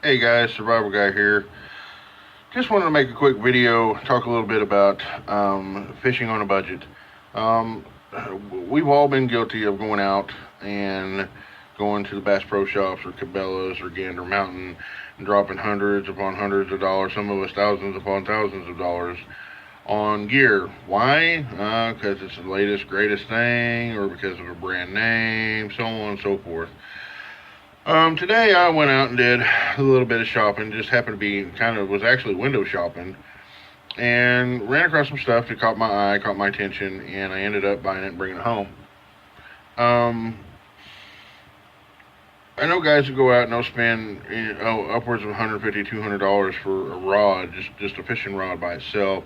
Hey guys, Survival Guy here. Just wanted to make a quick video, talk a little bit about fishing on a budget. Um, we've all been guilty of going out and going to the Bass Pro Shops or Cabela's or Gander Mountain and dropping hundreds upon hundreds of dollars, some of us thousands upon thousands of dollars on gear. Why? Because it's the latest, greatest thing, or because of a brand name, so on and so forth. Today I went out and did a little bit of shopping. Just happened to be was actually window shopping, and ran across some stuff that caught my eye, caught my attention, and I ended up buying it and bringing it home. Um, I know guys who go out and they'll spend upwards of 150, $200 for a rod, just a fishing rod by itself,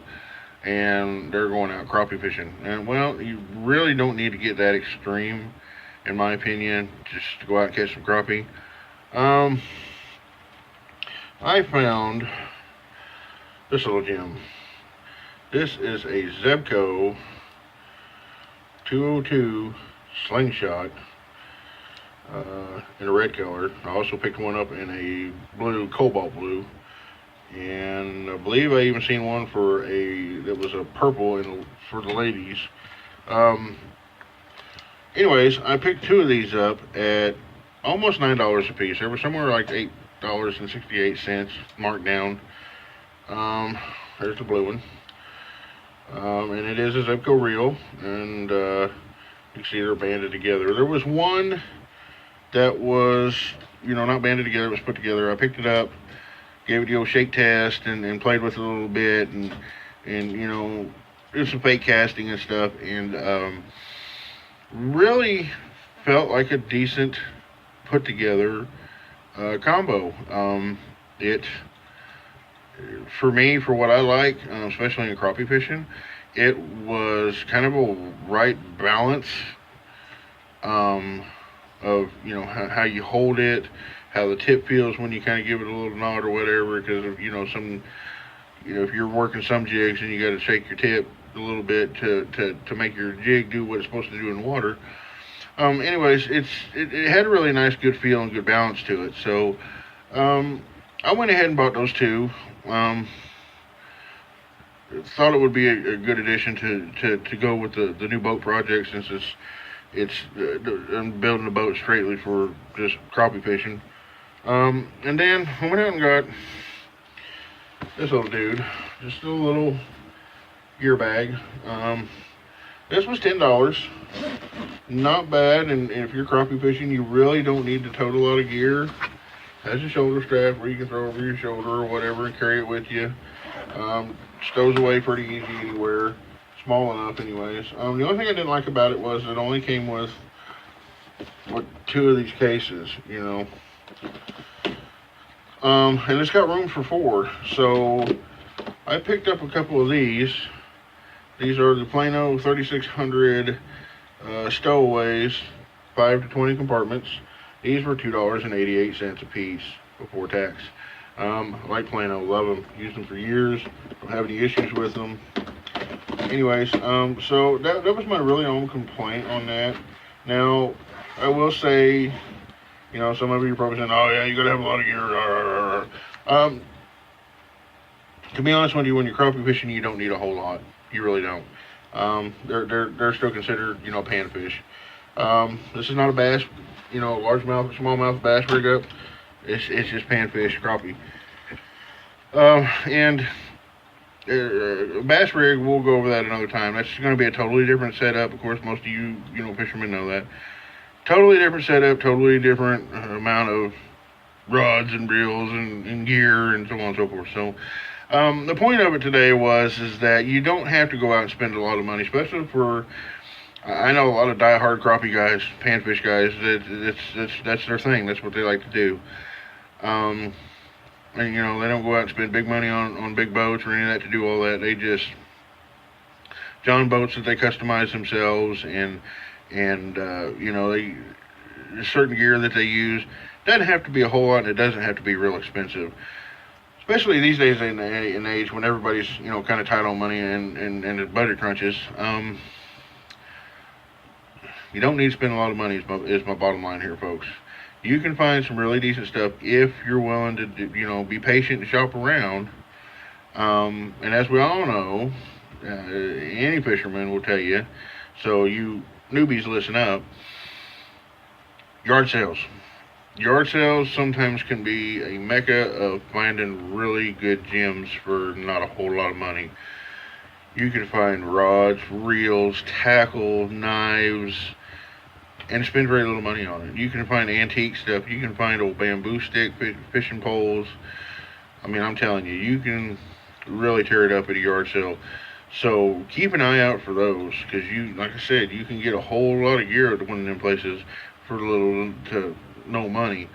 and they're going out crappie fishing. And well, you really don't need to get that extreme, in my opinion, just to go out and catch some crappie. Um, I found this little gem. This is a Zebco 202 slingshot in a red color. I also picked one up in a blue, cobalt blue, and I believe I even seen one that was a purple for the ladies. Um, Anyways, I picked two of these up at almost $9 a piece. They were somewhere like $8.68 marked down. There's the blue one. And it is a Zebco reel, and you can see they're banded together. There was one that was, not banded together, it was put together. I picked it up, gave it the old shake test, and played with it a little bit, and did some fake casting and stuff, and really felt like a decent put together combo. It For me, for what I like, especially in crappie fishing, it was kind of a right balance of how you hold it, how the tip feels when you kind of give it a little nod or whatever. Because of if you're working some jigs and you got to shake your tip a little bit to make your jig do what it's supposed to do in water. Anyways, it had a really nice, good feel and good balance to it. So I went ahead and bought those two. Thought it would be a good addition to go with the new boat project, since I'm building a boat straightly for just crappie fishing. And then I went out and got this little dude, just a little gear bag. This was $10. Not bad, and if you're crappie fishing, you really don't need to tote a lot of gear. Has a shoulder strap where you can throw over your shoulder or whatever and carry it with you. Stows away pretty easy anywhere. Small enough anyways. The only thing I didn't like about it was it only came with two of these cases, and it's got room for four. So I picked up a couple of these. These are the Plano 3600 stowaways, 5 to 20 compartments. These were $2.88 a piece before tax. Like Plano, love them. Used them for years. Don't have any issues with them. Anyways, so that was my really only complaint on that. Now, I will say, some of you are probably saying, "Oh yeah, you gotta have a lot of gear." To be honest with you, when you're crappie fishing, you don't need a whole lot. You really don't. They're still considered, panfish. This is not a bass, largemouth, smallmouth bass rig up. It's just panfish, crappie. And bass rig, we'll go over that another time. That's going to be a totally different setup. Of course, most of you, fishermen know that. Totally different setup, totally different amount of rods and reels and gear and so on and so forth. So, the point of it today is that you don't have to go out and spend a lot of money, especially for, I know a lot of die-hard crappie guys, panfish guys, that's their thing. That's what they like to do. And they don't go out and spend big money on big boats or any of that to do all that. They just John boats that they customize themselves, and there's certain gear that they use. Doesn't have to be a whole lot, and it doesn't have to be real expensive. Especially these days in age when everybody's kind of tight on money and the budget crunches. You don't need to spend a lot of money. Is my bottom line here, folks. You can find some really decent stuff if you're willing to, be patient and shop around. And as we all know, any fisherman will tell you. So you newbies, listen up. Yard sales. Yard sales sometimes can be a mecca of finding really good gems for not a whole lot of money. You can find rods, reels, tackle, knives, and spend very little money on it. You can find antique stuff. You can find old bamboo stick fishing poles. I mean, I'm telling you, you can really tear it up at a yard sale. So keep an eye out for those, because like I said, you can get a whole lot of gear at one of them places for little to no money.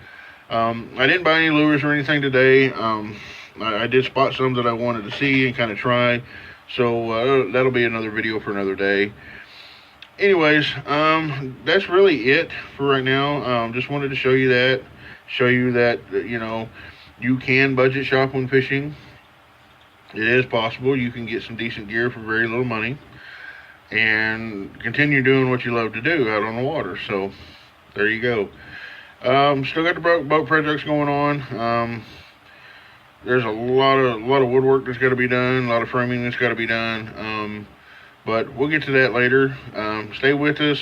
I didn't buy any lures or anything today. I did spot some that I wanted to see and kind of try. So that'll be another video for another day. Anyways, that's really it for right now. Just wanted to show you that, you can budget shop when fishing. It is possible. You can get some decent gear for very little money and continue doing what you love to do out on the water. So there you go. Still got the boat projects going on. There's a lot of woodwork that's got to be done, a lot of framing that's got to be done. But we'll get to that later. Stay with us.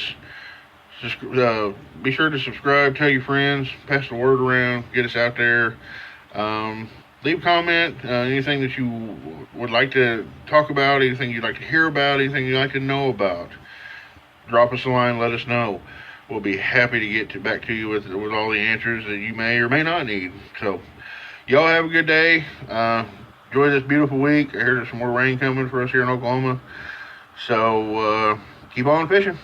Just, be sure to subscribe, tell your friends, pass the word around, get us out there. Leave a comment, anything that you would like to talk about, anything you'd like to hear about, anything you'd like to know about. Drop us a line, let us know. We'll be happy to get back to you with all the answers that you may or may not need. So, y'all have a good day. Enjoy this beautiful week. I hear there's some more rain coming for us here in Oklahoma. So, keep on fishing.